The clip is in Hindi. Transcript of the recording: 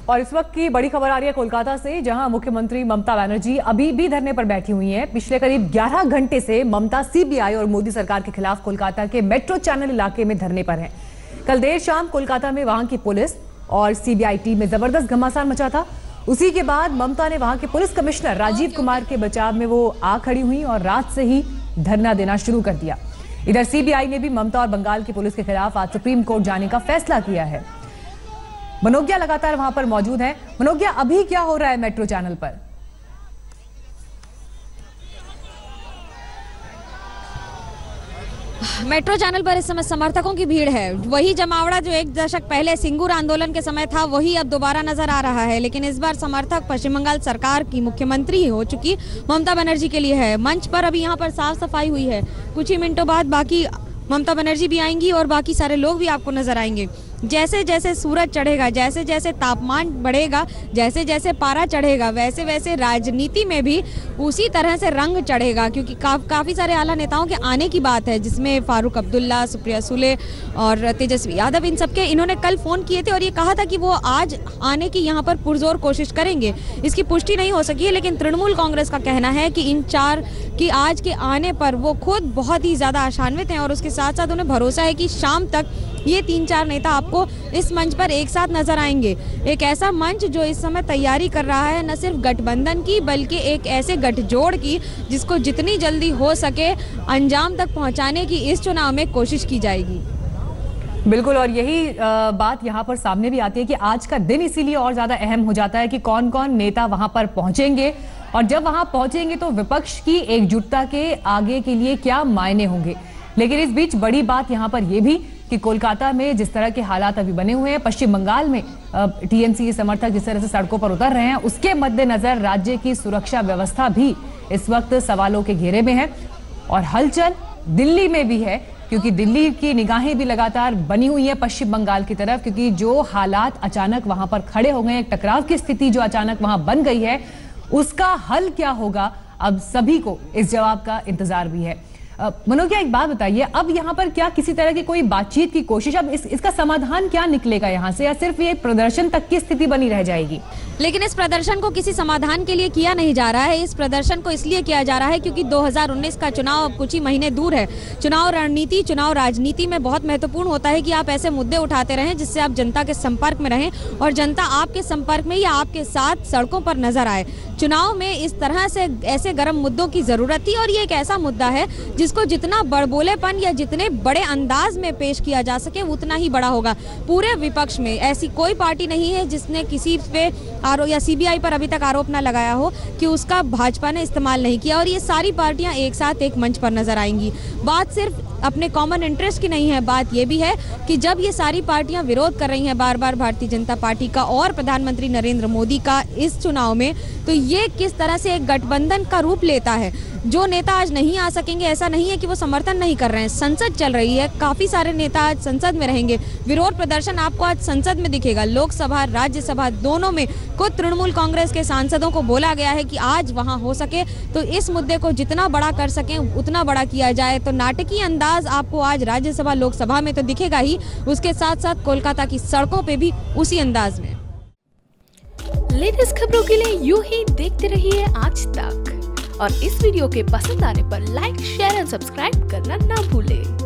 और इस वक्त की बड़ी खबर आ रही है कोलकाता से, जहां मुख्यमंत्री ममता बनर्जी अभी भी धरने पर बैठी हुई हैं। पिछले करीब 11 घंटे से ममता सीबीआई और मोदी सरकार के खिलाफ कोलकाता के मेट्रो चैनल इलाके में धरने पर हैं। कल देर शाम कोलकाता में वहां की पुलिस और सीबीआई टीम में जबरदस्त घमासान मचा था। उसी के बाद ममता ने वहां के पुलिस कमिश्नर राजीव कुमार के बचाव में वो आ खड़ी हुई और रात से ही धरना देना शुरू कर दिया। इधर सीबीआई ने भी ममता और बंगाल की पुलिस के खिलाफ आज सुप्रीम कोर्ट जाने का फैसला किया है। मनोज्ञा लगातार वहां पर मौजूद है। मनोज्ञा, अभी क्या हो रहा है मेट्रो चैनल पर? मेट्रो चैनल पर इस समय समर्थकों की भीड़ है। वही जमावड़ा जो एक दशक पहले सिंगूर आंदोलन के समय था, वही अब दोबारा नजर आ रहा है। लेकिन इस बार समर्थक पश्चिम बंगाल सरकार की मुख्यमंत्री हो चुकी ममता बनर्जी के लिए है। मंच पर अभी यहाँ पर साफ सफाई हुई है। कुछ ही मिनटों बाद बाकी ममता बनर्जी भी आएंगी और बाकी सारे लोग भी आपको नजर आएंगे। जैसे जैसे सूरज चढ़ेगा, जैसे जैसे तापमान बढ़ेगा, जैसे जैसे पारा चढ़ेगा, वैसे वैसे राजनीति में भी उसी तरह से रंग चढ़ेगा। क्योंकि काफ़ी सारे आला नेताओं के आने की बात है, जिसमें फारूक अब्दुल्ला, सुप्रिया सुले और तेजस्वी यादव, इन सबके इन्होंने कल फ़ोन किए थे और ये कहा था कि वो आज आने की यहाँ पर पुरजोर कोशिश करेंगे। इसकी पुष्टि नहीं हो सकी है, लेकिन तृणमूल कांग्रेस का कहना है कि इन चार की आज के आने पर वो खुद बहुत ही ज़्यादा आशान्वित हैं और उसके साथ साथ उन्हें भरोसा है कि शाम तक ये 3-4 नेता आपको इस मंच पर एक साथ नजर आएंगे। एक ऐसा मंच जो इस समय तैयारी कर रहा है न सिर्फ गठबंधन की, बल्कि एक ऐसे गठजोड़ की जिसको जितनी जल्दी हो सके अंजाम तक पहुंचाने की इस चुनाव में कोशिश की जाएगी। बिल्कुल, और यही बात यहाँ पर सामने भी आती है कि आज का दिन इसीलिए और ज्यादा अहम हो जाता है कि कौन कौन नेता वहां पर पहुंचेंगे, और जब वहां पहुंचेंगे तो विपक्ष की एकजुटता के आगे के लिए क्या मायने होंगे। लेकिन इस बीच बड़ी बात यहाँ पर यह भी कि कोलकाता में जिस तरह के हालात अभी बने हुए हैं, पश्चिम बंगाल में टीएमसी के समर्थक जिस तरह से सड़कों पर उतर रहे हैं, उसके मद्देनजर राज्य की सुरक्षा व्यवस्था भी इस वक्त सवालों के घेरे में है। और हलचल दिल्ली में भी है, क्योंकि दिल्ली की निगाहें भी लगातार बनी हुई है पश्चिम बंगाल की तरफ, क्योंकि जो हालात अचानक वहां पर खड़े हो गए, एक टकराव की स्थिति जो अचानक वहां बन गई है, उसका हल क्या होगा, अब सभी को इस जवाब का इंतजार भी है। मनोज्ञा, एक बात बताइए, अब यहाँ पर क्या किसी तरह की कोई बातचीत की कोशिश, अब इसका समाधान क्या निकलेगा यहाँ से, या सिर्फ ये प्रदर्शन तक की स्थिति बनी रह जाएगी? लेकिन इस प्रदर्शन को किसी समाधान के लिए किया नहीं जा रहा है। इस प्रदर्शन को इसलिए किया जा रहा है क्योंकि 2019 का चुनाव अब कुछ ही महीने दूर है। चुनाव रणनीति, चुनाव राजनीति में बहुत महत्वपूर्ण होता है कि आप ऐसे मुद्दे उठाते रहें जिससे आप जनता के संपर्क में रहें और जनता आपके संपर्क में या आपके साथ सड़कों पर नजर आए। चुनाव में इस तरह से ऐसे गर्म मुद्दों की जरूरत थी और ये एक ऐसा मुद्दा है जिसको जितना बड़बोलेपन या जितने बड़े अंदाज में पेश किया जा सके उतना ही बड़ा होगा। पूरे विपक्ष में ऐसी कोई पार्टी नहीं है जिसने किसी पे आरोप या सीबीआई पर अभी तक आरोप न लगाया हो कि उसका भाजपा ने इस्तेमाल नहीं किया, और ये सारी पार्टियां एक साथ एक मंच पर नजर आएंगी। बात सिर्फ अपने कॉमन इंटरेस्ट की नहीं है, बात ये भी है कि जब ये सारी पार्टियां विरोध कर रही हैं बार बार भारतीय जनता पार्टी का और प्रधानमंत्री नरेंद्र मोदी का इस चुनाव में, तो ये किस तरह से एक गठबंधन का रूप लेता है। जो नेता आज नहीं आ सकेंगे, ऐसा नहीं है कि वो समर्थन नहीं कर रहे हैं। संसद चल रही है, काफी सारे नेता आज संसद में रहेंगे। विरोध प्रदर्शन आपको आज संसद में दिखेगा, लोकसभा राज्यसभा दोनों में। खुद तृणमूल कांग्रेस के सांसदों को बोला गया है कि आज वहां हो सके तो इस मुद्दे को जितना बड़ा कर सकें उतना बड़ा किया जाए। तो नाटकीय अंदाज आपको आज राज्यसभा लोकसभा में तो दिखेगा ही, उसके साथ साथ कोलकाता की सड़कों पे भी उसी अंदाज में। लेटेस्ट खबरों के लिए यूं ही देखते रहिए आज तक, और इस वीडियो के पसंद आने पर लाइक, शेयर एंड सब्सक्राइब करना ना भूलें।